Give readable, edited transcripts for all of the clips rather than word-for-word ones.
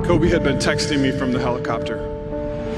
Kobe had been texting me from the helicopter.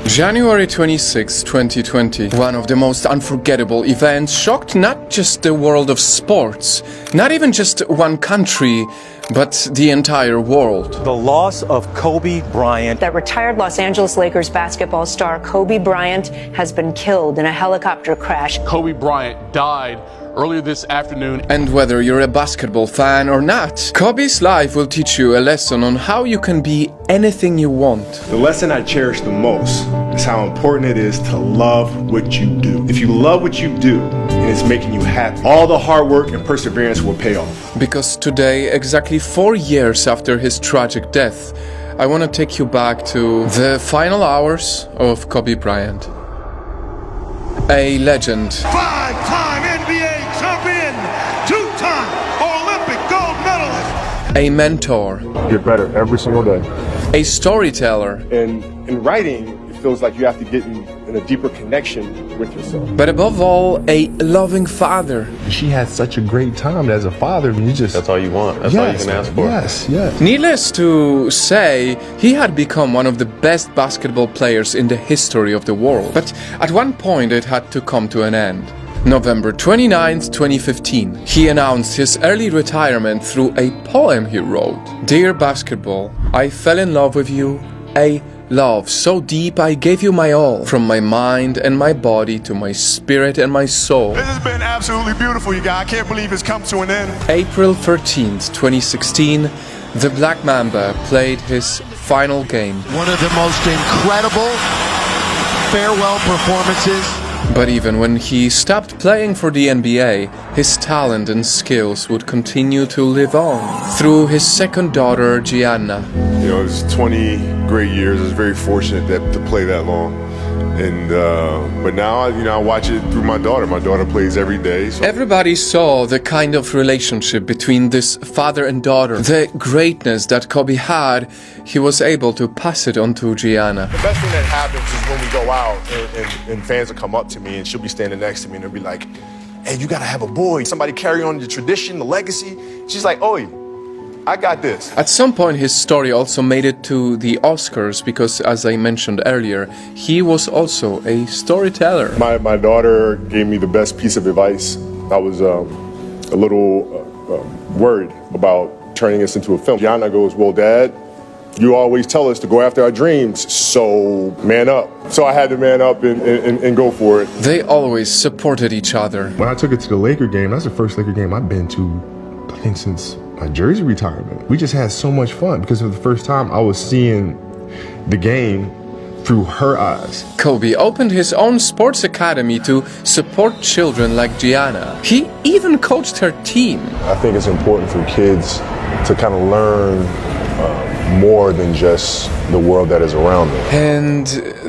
January 26, 2020, one of the most unforgettable events, shocked not just the world of sports, not even just one country, but the entire world. The loss of Kobe Bryant. That retired Los Angeles Lakers basketball star Kobe Bryant has been killed in a helicopter crash. Kobe Bryant died earlier this afternoon. And whether you're a basketball fan or not, Kobe's life will teach you a lesson on how you can be anything you want. The lesson I cherish the most is how important it is to love what you do. If you love what you do and it's making you happy, all the hard work and perseverance will pay off. Because today, exactly 4 years after his tragic death, I want to take you back to the final hours of Kobe Bryant. A legend. Five-time NBA champion, two-time Olympic gold medalist. A mentor. Get better every single day. A storyteller. And in writing, it feels like you have to get in a deeper connection with yourself. But above all, a loving father. She had such a great time as a father. That's all you want. That's all you can ask for. Yes. Needless to say, he had become one of the best basketball players in the history of the world. But at one point it had to come to an end. November 29th, 2015, he announced his early retirement through a poem he wrote. Dear basketball, I fell in love with you, a love so deep I gave you my all, from my mind and my body to my spirit and my soul. This has been absolutely beautiful, you guys. I can't believe it's come to an end. April 13th, 2016, the Black Mamba played his final game. One of the most incredible farewell performances. But even when he stopped playing for the NBA, his talent and skills would continue to live on through his second daughter, Gianna. You know, it was 20 great years. I was very fortunate to play that long. And but now, I watch it through my daughter. My daughter plays every day. So. Everybody saw the kind of relationship between this father and daughter. The greatness that Kobe had, he was able to pass it on to Gianna. The best thing that happens is when we go out and fans will come up to me and she'll be standing next to me and they'll be like, hey, you gotta have a boy. Somebody carry on the tradition, the legacy. She's like, oh, I got this. At some point, his story also made it to the Oscars because, as I mentioned earlier, he was also a storyteller. My daughter gave me the best piece of advice. I was a little worried about turning this into a film. Gianna goes, well, Dad, you always tell us to go after our dreams, so man up. So I had to man up and go for it. They always supported each other. When I took it to the Laker game, that's the first Laker game I've been to, I think, since my jersey retirement. We just had so much fun because for the first time I was seeing the game through her eyes. Kobe opened his own sports academy to support children like Gianna. He even coached her team. I think it's important for kids to kind of learn more than just the world that is around them. And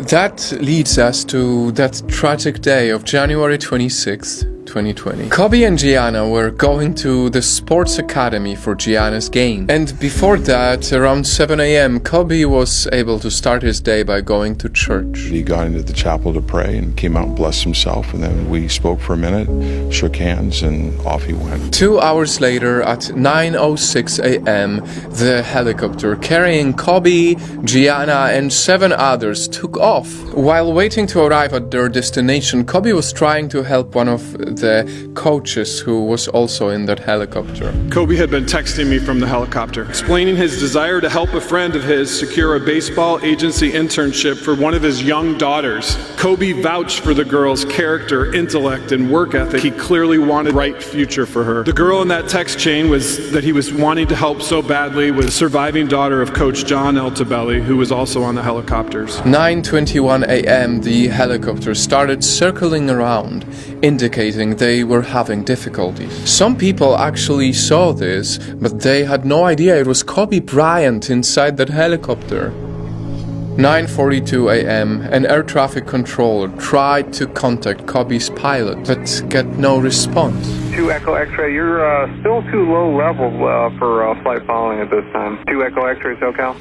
that leads us to that tragic day of January 26th, 2020. Kobe and Gianna were going to the sports academy for Gianna's game. And before that, around 7 a.m., Kobe was able to start his day by going to church. He got into the chapel to pray and came out and blessed himself. And then we spoke for a minute, shook hands, and off he went. 2 hours later, at 9:06 a.m., the helicopter carrying Kobe, Gianna, and 7 others took off. While waiting to arrive at their destination, Kobe was trying to help one of the coaches who was also in that helicopter. Kobe had been texting me from the helicopter, explaining his desire to help a friend of his secure a baseball agency internship for one of his young daughters. Kobe vouched for the girl's character, intellect, and work ethic. He clearly wanted a bright future for her. The girl in that text chain was that he was wanting to help so badly was the surviving daughter of Coach John Altobelli, who was also on the helicopters. 9:21 a.m., the helicopter started circling around, indicating they were having difficulties. Some people actually saw this, but they had no idea it was Kobe Bryant inside that helicopter. 9:42 a.m., an air traffic controller tried to contact Kobe's pilot, but got no response. 2 Echo X-ray, you're still too low level for flight following at this time. 2 Echo X-ray, SoCal.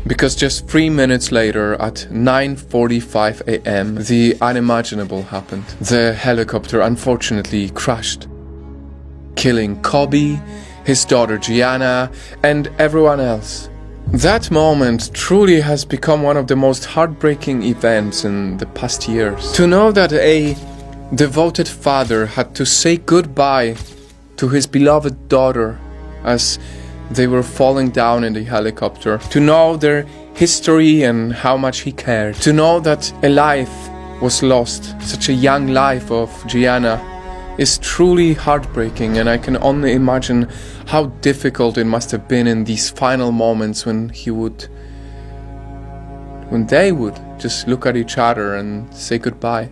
Because just 3 minutes later, at 9:45 a.m., the unimaginable happened. The helicopter unfortunately crashed, killing Kobe, his daughter Gianna, and everyone else That moment truly has become one of the most heartbreaking events in the past years. To know that a devoted father had to say goodbye to his beloved daughter as they were falling down in the helicopter. To know their history and how much he cared. To know that a life was lost, such a young life of Gianna, is truly heartbreaking, and I can only imagine how difficult it must have been in these final moments when they would just look at each other and say goodbye.